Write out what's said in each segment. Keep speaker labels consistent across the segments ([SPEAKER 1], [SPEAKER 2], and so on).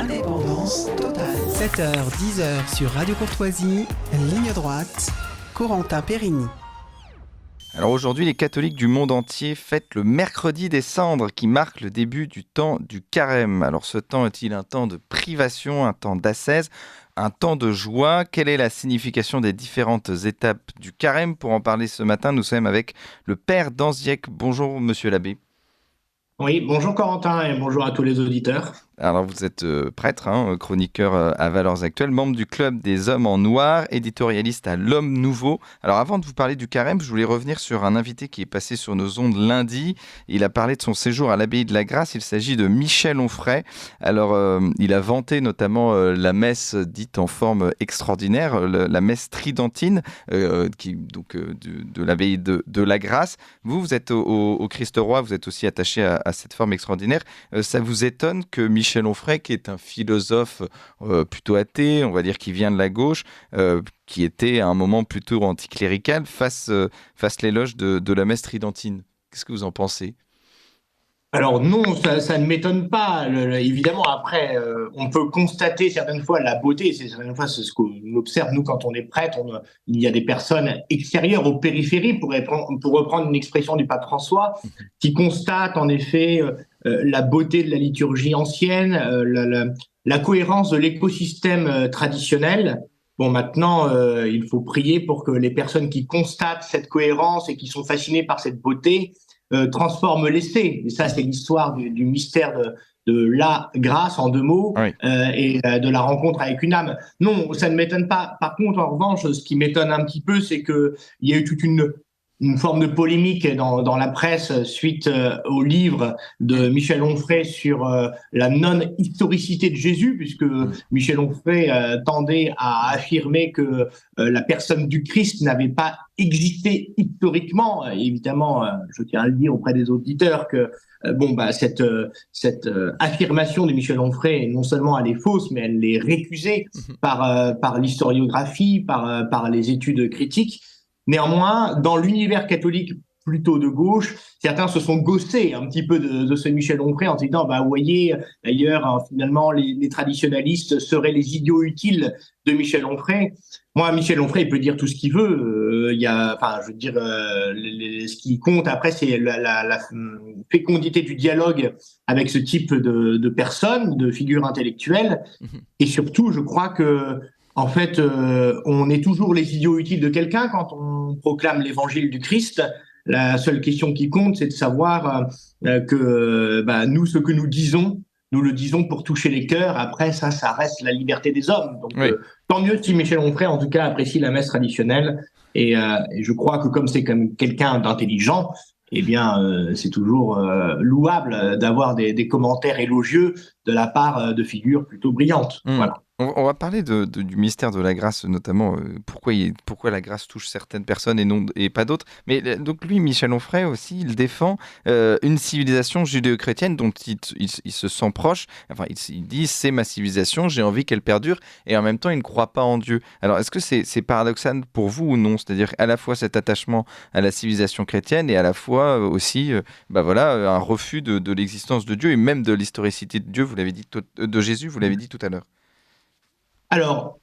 [SPEAKER 1] Indépendance totale. 7h, 10h sur Radio Courtoisie, ligne droite, Corentin Périni.
[SPEAKER 2] Alors aujourd'hui, les catholiques du monde entier fêtent le mercredi des cendres qui marque le début du temps du carême. Alors ce temps est-il un temps de privation, un temps d'ascèse, un temps de joie? Quelle est la signification des différentes étapes du carême? Pour en parler ce matin, nous sommes avec le père d'Anziec. Bonjour monsieur l'abbé.
[SPEAKER 3] Oui, bonjour Corentin et bonjour à tous les auditeurs.
[SPEAKER 2] Alors vous êtes prêtre, chroniqueur à Valeurs Actuelles, membre du Club des Hommes en Noir, éditorialiste à L'Homme Nouveau. Alors avant de vous parler du carême, je voulais revenir sur un invité qui est passé sur nos ondes lundi. Il a parlé de son séjour à l'abbaye de la Grâce. Il s'agit de Michel Onfray. Alors il a vanté notamment la messe dite en forme extraordinaire, la messe tridentine de l'abbaye de la Grâce. Vous êtes au Christ-Roi, vous êtes aussi attaché à cette forme extraordinaire. Ça vous étonne que Michel Onfray, qui est un philosophe plutôt athée, on va dire qui vient de la gauche, qui était à un moment plutôt anticlérical, fasse l'éloge de la messe tridentine? Qu'est-ce que vous en pensez?
[SPEAKER 3] Alors non, ça ne m'étonne pas. Évidemment, après, on peut constater certaines fois la beauté. Certaines fois, c'est ce qu'on observe, nous, quand on est prêtre. Il y a des personnes extérieures aux périphéries, pour reprendre une expression du pape François, qui constatent en effet la beauté de la liturgie ancienne, la cohérence de l'écosystème traditionnel. Bon, maintenant, il faut prier pour que les personnes qui constatent cette cohérence et qui sont fascinées par cette beauté transforme l'essai. Et ça, c'est l'histoire du mystère de la grâce, en deux mots,
[SPEAKER 2] Oui.
[SPEAKER 3] et de la rencontre avec une âme. Non, ça ne m'étonne pas. Par contre, en revanche, ce qui m'étonne un petit peu, c'est qu'il y a eu toute une forme de polémique dans la presse suite au livre de Michel Onfray sur la non-historicité de Jésus, puisque Michel Onfray tendait à affirmer que la personne du Christ n'avait pas existé historiquement. Évidemment, je tiens à le dire auprès des auditeurs que cette affirmation de Michel Onfray, non seulement elle est fausse, mais elle est récusée par l'historiographie, par les études critiques. Néanmoins, dans l'univers catholique plutôt de gauche, certains se sont gaussés un petit peu de ce Michel Onfray en se disant, vous voyez, d'ailleurs, finalement, les traditionalistes seraient les idiots utiles de Michel Onfray. Moi, Michel Onfray, il peut dire tout ce qu'il veut. Ce qui compte après, c'est la fécondité du dialogue avec ce type de personnes, de figures intellectuelles. Et surtout, je crois que en fait, on est toujours les idiots utiles de quelqu'un quand on proclame l'évangile du Christ. La seule question qui compte, c'est de savoir que nous, ce que nous le disons pour toucher les cœurs. Après, ça reste la liberté des hommes. Donc,
[SPEAKER 2] Oui.
[SPEAKER 3] tant mieux si Michel Onfray, en tout cas, apprécie la messe traditionnelle. Et je crois que comme c'est comme quelqu'un d'intelligent, eh bien, c'est toujours louable d'avoir des commentaires élogieux de la part de figures plutôt brillantes. Voilà.
[SPEAKER 2] On va parler du mystère de la grâce, notamment pourquoi la grâce touche certaines personnes et pas d'autres. Mais donc lui, Michel Onfray aussi, il défend une civilisation judéo-chrétienne dont il se sent proche. Enfin, il dit c'est ma civilisation, j'ai envie qu'elle perdure, et en même temps, il ne croit pas en Dieu. Alors, est-ce que c'est paradoxal pour vous ou non? C'est-à-dire à la fois cet attachement à la civilisation chrétienne et à la fois aussi, un refus de l'existence de Dieu et même de l'historicité de Dieu. Vous l'avez dit de Jésus, vous l'avez dit tout à l'heure.
[SPEAKER 3] Alors,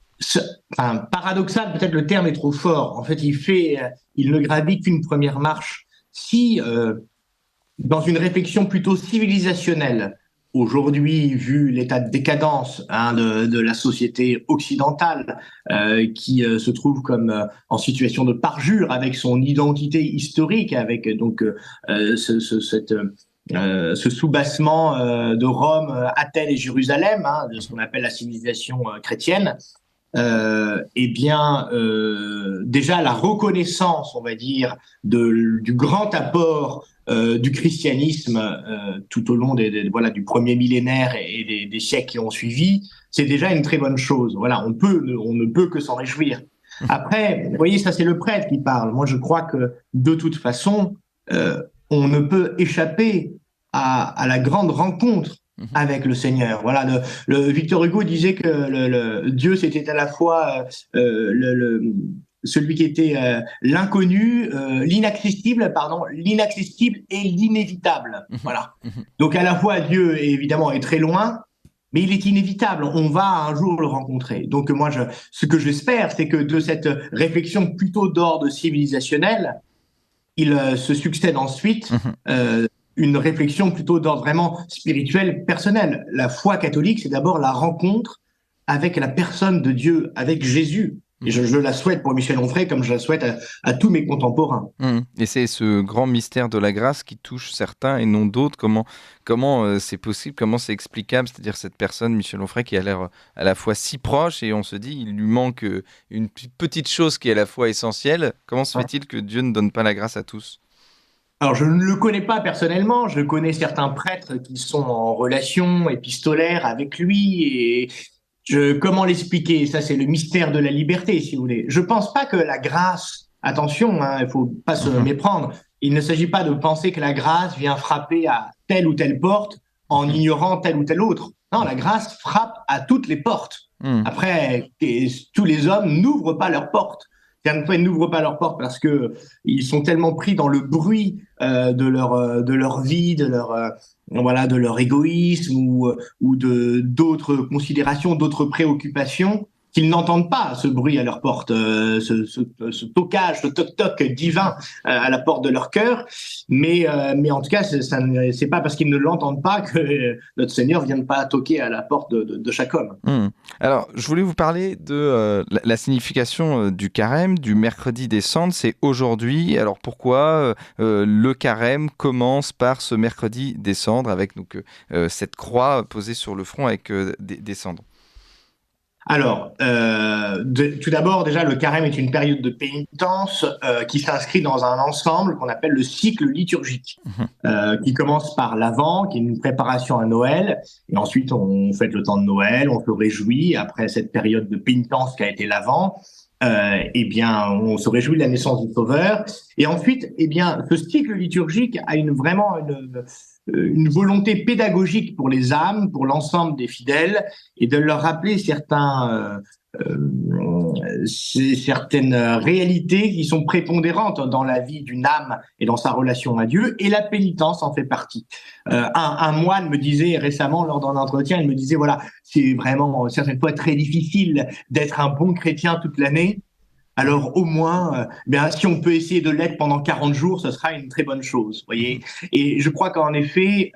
[SPEAKER 3] paradoxal, peut-être le terme est trop fort. En fait, il ne gravit qu'une première marche. Si, dans une réflexion plutôt civilisationnelle, aujourd'hui, vu l'état de décadence de la société occidentale, qui se trouve comme en situation de parjure avec son identité historique, avec donc ce soubassement de Rome, Athènes et Jérusalem, de ce qu'on appelle la civilisation chrétienne, déjà la reconnaissance, on va dire, du grand apport du christianisme tout au long du premier millénaire et des siècles qui ont suivi, c'est déjà une très bonne chose. Voilà, on ne peut que s'en réjouir. Après, vous voyez, ça c'est le prêtre qui parle. Moi, je crois que de toute façon, on ne peut échapper à la grande rencontre avec le Seigneur. Voilà, le Victor Hugo disait que le Dieu c'était à la fois celui qui était l'inconnu, l'inaccessible et l'inévitable. Voilà. Donc à la fois Dieu évidemment est très loin, mais il est inévitable. On va un jour le rencontrer. Donc moi, ce que j'espère, c'est que de cette réflexion plutôt d'ordre civilisationnel, il se succède ensuite une réflexion plutôt d'ordre vraiment spirituel, personnel. La foi catholique, c'est d'abord la rencontre avec la personne de Dieu, avec Jésus. Et je la souhaite pour Michel Onfray comme je la souhaite à tous mes contemporains.
[SPEAKER 2] Et c'est ce grand mystère de la grâce qui touche certains et non d'autres. Comment c'est possible, comment c'est explicable? C'est-à-dire cette personne, Michel Onfray, qui a l'air à la fois si proche et on se dit il lui manque une petite chose qui est à la fois essentielle. Comment se fait-il que Dieu ne donne pas la grâce à tous?
[SPEAKER 3] Alors, je ne le connais pas personnellement, je connais certains prêtres qui sont en relation épistolaire avec lui et comment l'expliquer? Ça, c'est le mystère de la liberté, si vous voulez. Je pense pas que la grâce, attention, hein, il faut pas se méprendre, il ne s'agit pas de penser que la grâce vient frapper à telle ou telle porte en ignorant telle ou telle autre. Non, la grâce frappe à toutes les portes. Après, tous les hommes n'ouvrent pas leurs portes. Certaines fois, ils n'ouvrent pas leurs portes parce que ils sont tellement pris dans le bruit de leur vie, de leur égoïsme ou de d'autres considérations, d'autres préoccupations qu'ils n'entendent pas ce bruit à leur porte, ce toquage, ce toc-toc divin à la porte de leur cœur. Mais en tout cas, c'est pas parce qu'ils ne l'entendent pas que notre Seigneur ne vient pas toquer à la porte de chaque homme.
[SPEAKER 2] Alors, je voulais vous parler de la signification du carême, du mercredi des cendres. C'est aujourd'hui. Alors, pourquoi le carême commence par ce mercredi des cendres avec donc, cette croix posée sur le front avec des cendres?
[SPEAKER 3] Alors, tout d'abord, déjà, le carême est une période de pénitence qui s'inscrit dans un ensemble qu'on appelle le cycle liturgique, qui commence par l'Avent, qui est une préparation à Noël, et ensuite on fête le temps de Noël, on se réjouit après cette période de pénitence qui a été l'Avent. Eh bien, on se réjouit de la naissance du Sauveur, et ensuite, eh bien, ce cycle liturgique a vraiment une volonté pédagogique pour les âmes, pour l'ensemble des fidèles, et de leur rappeler certaines réalités qui sont prépondérantes dans la vie d'une âme et dans sa relation à Dieu, et la pénitence en fait partie. Un moine me disait récemment lors d'un entretien, il me disait, voilà, c'est vraiment certaines fois très difficile d'être un bon chrétien toute l'année. Alors au moins, si on peut essayer de l'être pendant 40 jours, ce sera une très bonne chose, voyez. Et je crois qu'en effet,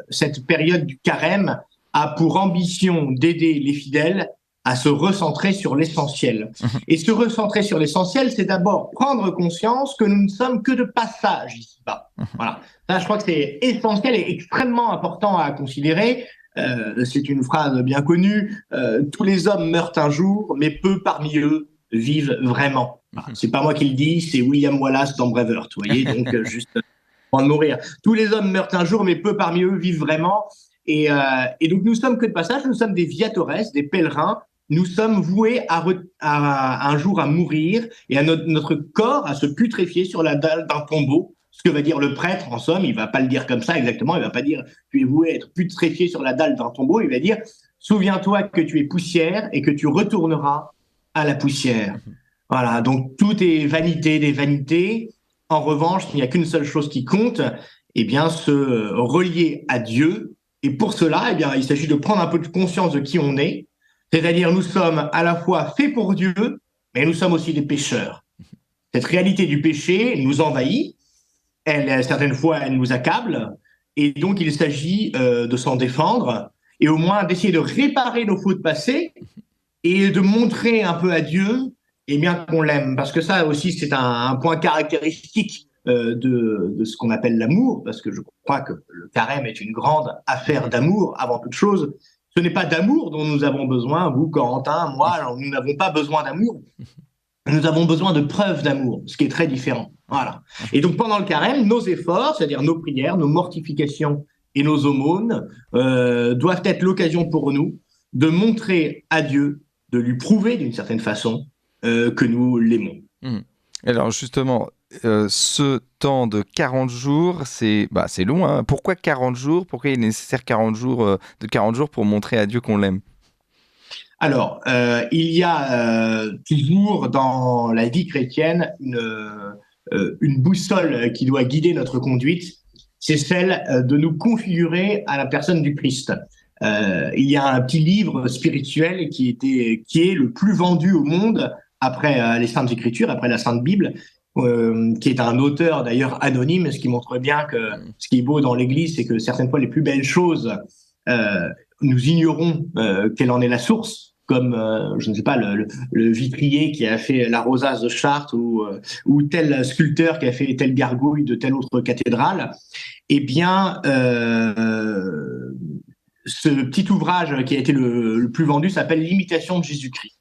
[SPEAKER 3] cette période du carême a pour ambition d'aider les fidèles à se recentrer sur l'essentiel. Et se recentrer sur l'essentiel, c'est d'abord prendre conscience que nous ne sommes que de passage ici-bas. Voilà. Ça, je crois que c'est essentiel et extrêmement important à considérer. C'est une phrase bien connue. Tous les hommes meurent un jour, mais peu parmi eux vivent vraiment. C'est pas moi qui le dis, c'est William Wallace dans Braveheart, vous voyez, donc juste avant de mourir. Tous les hommes meurent un jour, mais peu parmi eux vivent vraiment. Et donc nous sommes que de passage, nous sommes des viatores, des pèlerins. Nous sommes voués à un jour à mourir et à notre corps à se putréfier sur la dalle d'un tombeau. Ce que va dire le prêtre, en somme, il va pas le dire comme ça exactement, il va pas dire tu es voué à être putréfié sur la dalle d'un tombeau, il va dire souviens-toi que tu es poussière et que tu retourneras à la poussière. Voilà, donc tout est vanité des vanités. En revanche, il n'y a qu'une seule chose qui compte, eh bien, se relier à Dieu. Et pour cela, eh bien, il s'agit de prendre un peu de conscience de qui on est. C'est-à-dire, nous sommes à la fois faits pour Dieu, mais nous sommes aussi des pécheurs. Cette réalité du péché nous envahit. Certaines fois, elle nous accable. Et donc, il s'agit de s'en défendre et au moins d'essayer de réparer nos fautes passées et de montrer un peu à Dieu eh bien, qu'on l'aime. Parce que ça aussi, c'est un point caractéristique de ce qu'on appelle l'amour, parce que je crois que le carême est une grande affaire d'amour avant toute chose. Ce n'est pas d'amour dont nous avons besoin, vous, Corentin, moi, nous n'avons pas besoin d'amour. Nous avons besoin de preuves d'amour, ce qui est très différent. Voilà. Et donc, pendant le carême, nos efforts, c'est-à-dire nos prières, nos mortifications et nos aumônes, doivent être l'occasion pour nous de montrer à Dieu, de lui prouver d'une certaine façon que nous l'aimons.
[SPEAKER 2] Alors justement, ce temps de 40 jours, c'est long. Hein. Pourquoi 40 jours? Pourquoi il est nécessaire 40 jours pour montrer à Dieu qu'on l'aime?
[SPEAKER 3] Alors, il y a toujours dans la vie chrétienne une boussole qui doit guider notre conduite, c'est celle de nous configurer à la personne du Christ. il y a un petit livre spirituel qui est le plus vendu au monde après les Saintes Écritures, après la Sainte Bible, qui est un auteur d'ailleurs anonyme, ce qui montre bien que ce qui est beau dans l'Église, c'est que certaines fois les plus belles choses, nous ignorons quelle en est la source, comme je ne sais pas le vitrier qui a fait la rosace de Chartres ou tel sculpteur qui a fait telle gargouille de telle autre cathédrale. Eh bien, ce petit ouvrage qui a été le plus vendu s'appelle L'imitation de Jésus-Christ.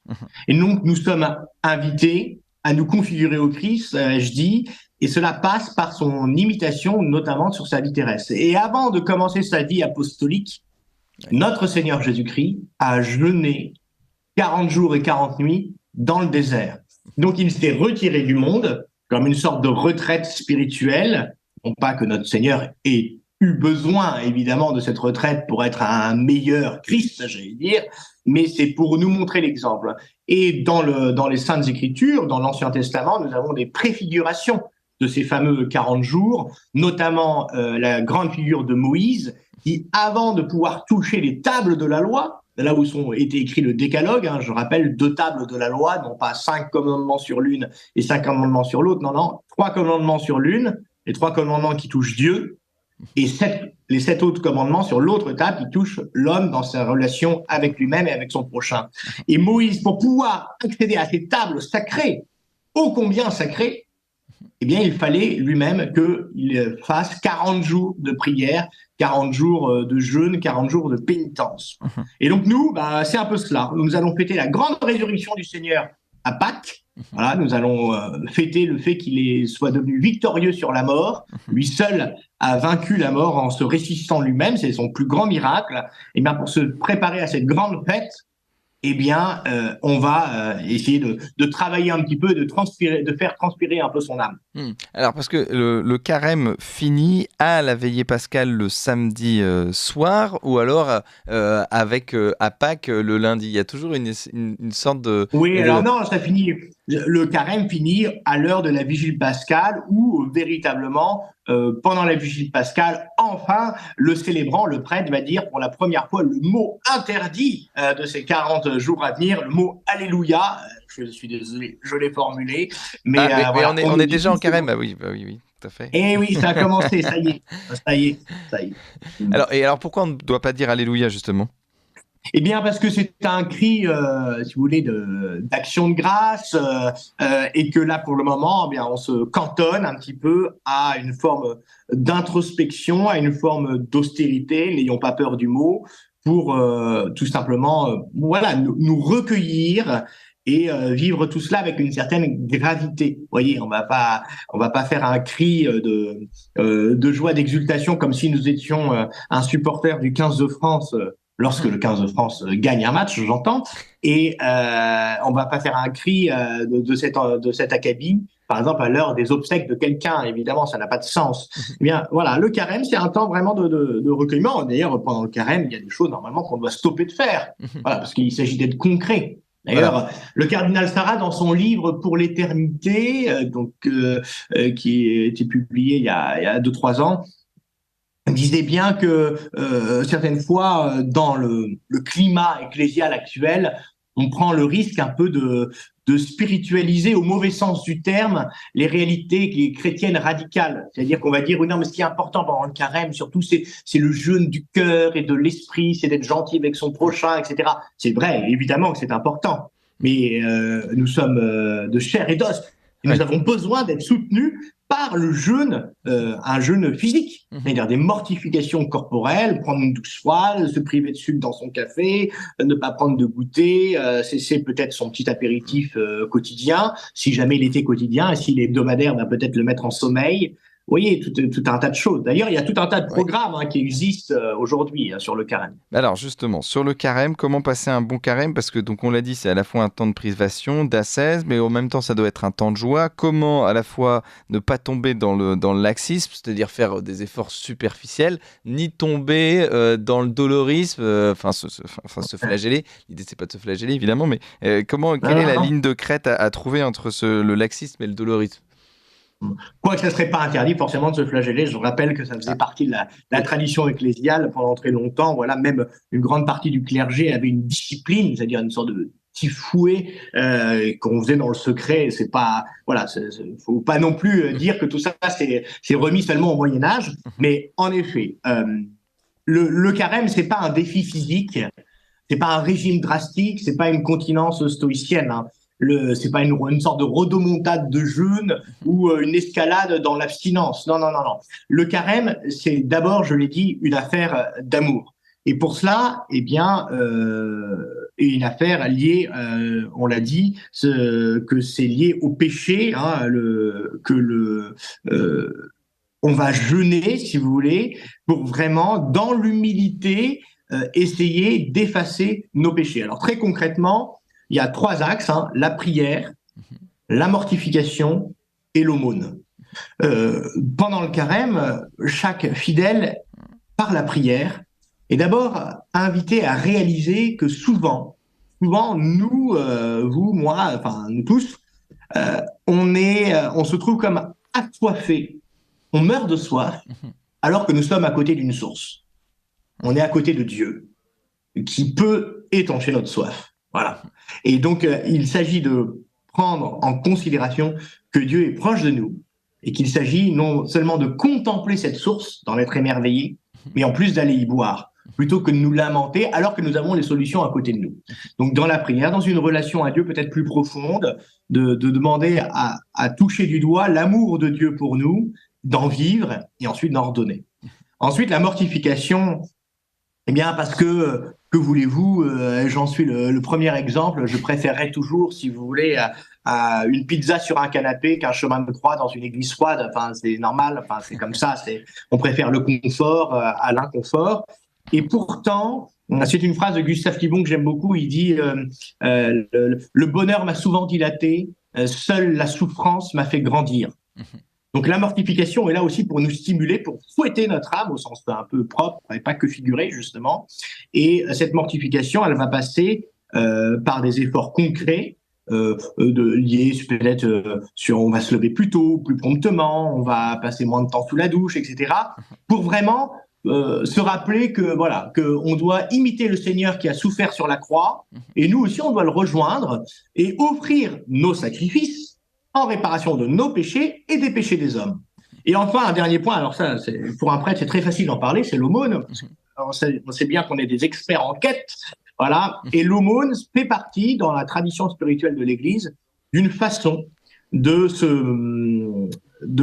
[SPEAKER 3] Et donc, nous sommes invités à nous configurer au Christ, je dis, et cela passe par son imitation, notamment sur sa vie terrestre. Et avant de commencer sa vie apostolique, notre Seigneur Jésus-Christ a jeûné 40 jours et 40 nuits dans le désert. Donc, il s'est retiré du monde comme une sorte de retraite spirituelle. Non pas que notre Seigneur ait eu besoin, évidemment, de cette retraite pour être un meilleur Christ, j'allais dire, mais c'est pour nous montrer l'exemple. Et dans les Saintes Écritures, dans l'Ancien Testament, nous avons des préfigurations de ces fameux 40 jours, notamment la grande figure de Moïse, qui, avant de pouvoir toucher les tables de la loi, là où était écrit le décalogue, je rappelle, 2 tables de la loi, non pas 5 commandements sur l'une et 5 commandements sur l'autre, non, 3 commandements sur l'une, les 3 commandements qui touchent Dieu, et les 7 autres commandements sur l'autre table qui touchent l'homme dans sa relation avec lui-même et avec son prochain. Et Moïse, pour pouvoir accéder à ces tables sacrées, ô combien sacrées, eh bien, il fallait lui-même qu'il fasse 40 jours de prière, 40 jours de jeûne, 40 jours de pénitence. Et donc nous, c'est un peu cela. Nous allons fêter la grande résurrection du Seigneur à Pâques. Voilà, nous allons fêter le fait qu'il soit devenu victorieux sur la mort. Lui seul a vaincu la mort en se ressuscitant lui-même. C'est son plus grand miracle. Et bien, pour se préparer à cette grande fête, eh bien, on va essayer de travailler un petit peu, de faire transpirer un peu son âme.
[SPEAKER 2] Alors, parce que le carême finit à la veillée pascale le samedi soir, ou alors avec à Pâques le lundi. Il y a toujours une sorte de...
[SPEAKER 3] Oui, alors non, ça finit. Le carême finit à l'heure de la vigile pascale, où véritablement, pendant la vigile pascale, enfin, le célébrant, le prêtre, va dire pour la première fois le mot interdit de ces 40 jours à venir, le mot Alléluia. Je suis désolé, je l'ai formulé. Mais
[SPEAKER 2] voilà, on est déjà en carême, oui, tout à fait.
[SPEAKER 3] Eh oui, ça a commencé, ça y est.
[SPEAKER 2] Alors pourquoi on ne doit pas dire Alléluia, justement ?
[SPEAKER 3] Eh bien, parce que c'est un cri, si vous voulez, d'action de grâce, et que là, pour le moment, eh bien, on se cantonne un petit peu à une forme d'introspection, à une forme d'austérité, n'ayons pas peur du mot, pour tout simplement, nous recueillir et vivre tout cela avec une certaine gravité. Vous voyez, on va pas faire un cri de joie, d'exultation, comme si nous étions un supporter du 15 de France. Lorsque le 15 de France gagne un match, j'entends, et on va pas faire un cri de cet acabit, par exemple à l'heure des obsèques de quelqu'un. Évidemment, ça n'a pas de sens. Eh bien, voilà, le carême, c'est un temps vraiment de recueillement. D'ailleurs, pendant le carême, il y a des choses normalement qu'on doit stopper de faire, voilà, parce qu'il s'agit d'être concret. D'ailleurs, le cardinal Sarah, dans son livre Pour l'éternité, qui a été publié il y a 2-3 ans, disait bien que certaines fois, dans le climat ecclésial actuel, on prend le risque un peu de spiritualiser au mauvais sens du terme les réalités chrétiennes radicales. C'est-à-dire qu'on va dire, non, mais ce qui est important pendant le carême, surtout, c'est le jeûne du cœur et de l'esprit, c'est d'être gentil avec son prochain, etc. C'est vrai, évidemment que c'est important, mais nous sommes de chair et d'os. Et nous avons besoin d'être soutenus par le jeûne, un jeûne physique, c'est-à-dire des mortifications corporelles, prendre une douce froide, se priver de sucre dans son café, ne pas prendre de goûter, cesser peut-être son petit apéritif quotidien, si jamais il était quotidien, et s'il est hebdomadaire, peut-être le mettre en sommeil. Vous voyez, tout un tas de choses. D'ailleurs, il y a tout un tas de programmes qui existent aujourd'hui sur le carême.
[SPEAKER 2] Alors justement, sur le carême, comment passer un bon carême ? Parce que, donc, on l'a dit, c'est à la fois un temps de privation, d'ascèse, mais en même temps, ça doit être un temps de joie. Comment, à la fois, ne pas tomber dans le laxisme, c'est-à-dire faire des efforts superficiels, ni tomber dans le dolorisme, se flageller. L'idée, c'est pas de se flageller, évidemment, mais quelle est la ligne de crête à trouver entre le laxisme et le dolorisme ?
[SPEAKER 3] Quoique ça ne serait pas interdit forcément de se flageller. Je rappelle que ça faisait partie de la tradition ecclésiale pendant très longtemps. Voilà, même une grande partie du clergé avait une discipline, c'est-à-dire une sorte de petit fouet qu'on faisait dans le secret. C'est pas, voilà, faut pas non plus dire que tout ça c'est remis seulement au Moyen Âge. Mais en effet, le carême, c'est pas un défi physique, c'est pas un régime drastique, c'est pas une continence stoïcienne. Hein. C'est pas une sorte de rodomontade de jeûne ou une escalade dans l'abstinence. Non, non, non, non. Le carême, c'est d'abord, je l'ai dit, une affaire d'amour. Et pour cela, eh bien, une affaire liée, on l'a dit, que c'est lié au péché, hein, on va jeûner, si vous voulez, pour vraiment, dans l'humilité, essayer d'effacer nos péchés. Alors très concrètement, il y a 3 axes, hein, la prière, la mortification et l'aumône. Pendant le carême, chaque fidèle, par la prière, est d'abord invité à réaliser que souvent nous, vous, moi, enfin nous tous, on se trouve comme assoiffés, on meurt de soif, alors que nous sommes à côté d'une source. On est à côté de Dieu, qui peut étancher notre soif. Voilà. Et donc, il s'agit de prendre en considération que Dieu est proche de nous et qu'il s'agit non seulement de contempler cette source, d'en être émerveillé, mais en plus d'aller y boire, plutôt que de nous lamenter alors que nous avons les solutions à côté de nous. Donc, dans la prière, dans une relation à Dieu peut-être plus profonde, de demander à toucher du doigt l'amour de Dieu pour nous, d'en vivre et ensuite d'en redonner. Ensuite, la mortification, eh bien, parce que voulez-vous, j'en suis le premier exemple. Je préférerais toujours, si vous voulez, à une pizza sur un canapé qu'un chemin de croix dans une église froide. Enfin, c'est normal. Enfin, c'est comme ça. On préfère le confort à l'inconfort. Et pourtant, c'est une phrase de Gustave Thibon que j'aime beaucoup. Il dit le bonheur m'a souvent dilaté, seule la souffrance m'a fait grandir. Donc la mortification est là aussi pour nous stimuler, pour fouetter notre âme au sens un peu propre et pas que figuré justement. Et cette mortification, elle va passer par des efforts concrets liés peut-être sur on va se lever plus tôt, plus promptement, on va passer moins de temps sous la douche, etc. Pour vraiment se rappeler que voilà, que on doit imiter le Seigneur qui a souffert sur la croix, et nous aussi on doit le rejoindre et offrir nos sacrifices en réparation de nos péchés et des péchés des hommes. Et enfin, un dernier point, alors ça, pour un prêtre, c'est très facile d'en parler, c'est l'aumône. On sait bien qu'on est des experts en quête, voilà. Et l'aumône fait partie, dans la tradition spirituelle de l'Église, d'une façon de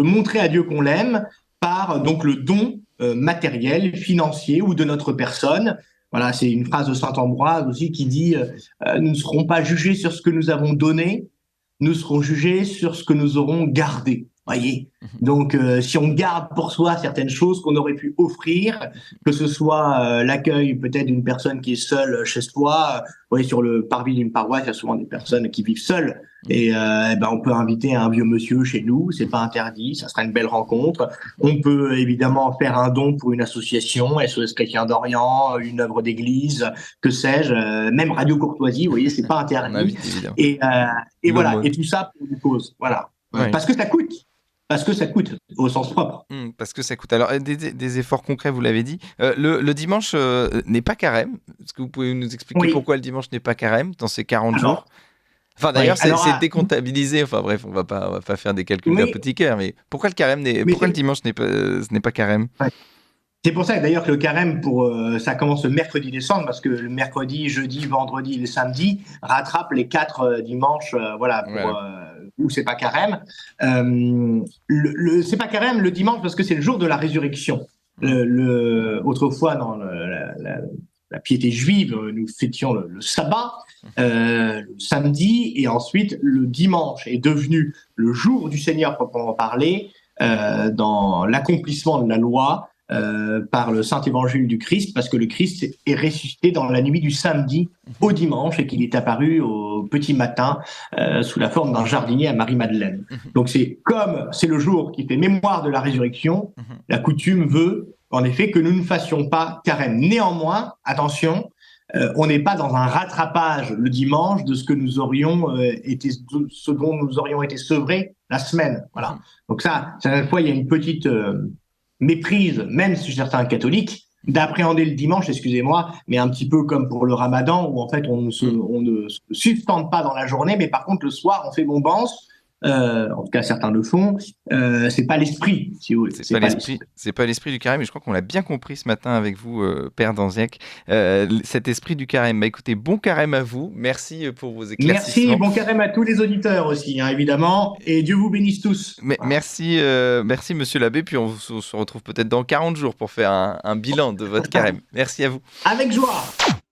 [SPEAKER 3] montrer à Dieu qu'on l'aime par donc le don matériel, financier ou de notre personne. Voilà, c'est une phrase de saint Ambroise aussi qui dit nous ne serons pas jugés sur ce que nous avons donné, nous serons jugés sur ce que nous aurons gardé. Voyez. Donc, si on garde pour soi certaines choses qu'on aurait pu offrir, que ce soit l'accueil peut-être d'une personne qui est seule chez soi, vous voyez, sur le parvis d'une paroisse, il y a souvent des personnes qui vivent seules, et on peut inviter un vieux monsieur chez nous, c'est pas interdit, ça sera une belle rencontre. On peut évidemment faire un don pour une association, SOS Chrétien d'Orient, une œuvre d'église, que sais-je, même Radio Courtoisie, vous voyez, c'est pas interdit. Et voilà, et tout ça pour une cause, voilà. Ouais. Parce que ça coûte. Parce que ça coûte, au sens propre.
[SPEAKER 2] Parce que ça coûte. Alors, des efforts concrets, vous l'avez dit. Le dimanche n'est pas carême. Est-ce que vous pouvez nous expliquer pourquoi le dimanche n'est pas carême dans ces 40 jours ? Enfin, d'ailleurs, c'est décomptabilisé. Enfin, bref, on va pas faire des calculs d'apothicaire. Mais pourquoi le dimanche ce n'est pas carême ?
[SPEAKER 3] C'est pour ça d'ailleurs que le carême, ça commence le mercredi décembre, parce que le mercredi, jeudi, vendredi et le samedi rattrapent les 4 dimanches, où c'est pas carême. C'est pas carême le dimanche parce que c'est le jour de la résurrection. Autrefois, dans la piété juive, nous fêtions le sabbat, le samedi, et ensuite le dimanche est devenu le jour du Seigneur proprement parler, dans l'accomplissement de la loi, par le Saint Évangile du Christ, parce que le Christ est ressuscité dans la nuit du samedi au dimanche et qu'il est apparu au petit matin sous la forme d'un jardinier à Marie-Madeleine. Donc c'est le jour qui fait mémoire de la résurrection, la coutume veut en effet que nous ne fassions pas carême. Néanmoins, attention, on n'est pas dans un rattrapage le dimanche de ce que nous aurions ce dont nous aurions été sevrés la semaine. Voilà. Donc ça, à chaque fois, il y a une petite méprise, même chez certains catholiques, d'appréhender le dimanche, excusez-moi, mais un petit peu comme pour le Ramadan, où en fait on ne se sustente pas dans la journée, mais par contre le soir on fait bombance. En tout cas, certains le font. C'est pas l'esprit, si vous voulez.
[SPEAKER 2] C'est pas l'esprit du carême, et je crois qu'on l'a bien compris ce matin avec vous, Père Danziac. Cet esprit du carême. Bah, écoutez, bon carême à vous. Merci pour vos éclaircissements.
[SPEAKER 3] Merci, bon carême à tous les auditeurs aussi, hein, évidemment. Et Dieu vous bénisse tous.
[SPEAKER 2] Voilà. Merci, Monsieur l'abbé. Puis on se retrouve peut-être dans 40 jours pour faire un bilan de votre carême. Merci à vous.
[SPEAKER 3] Avec joie.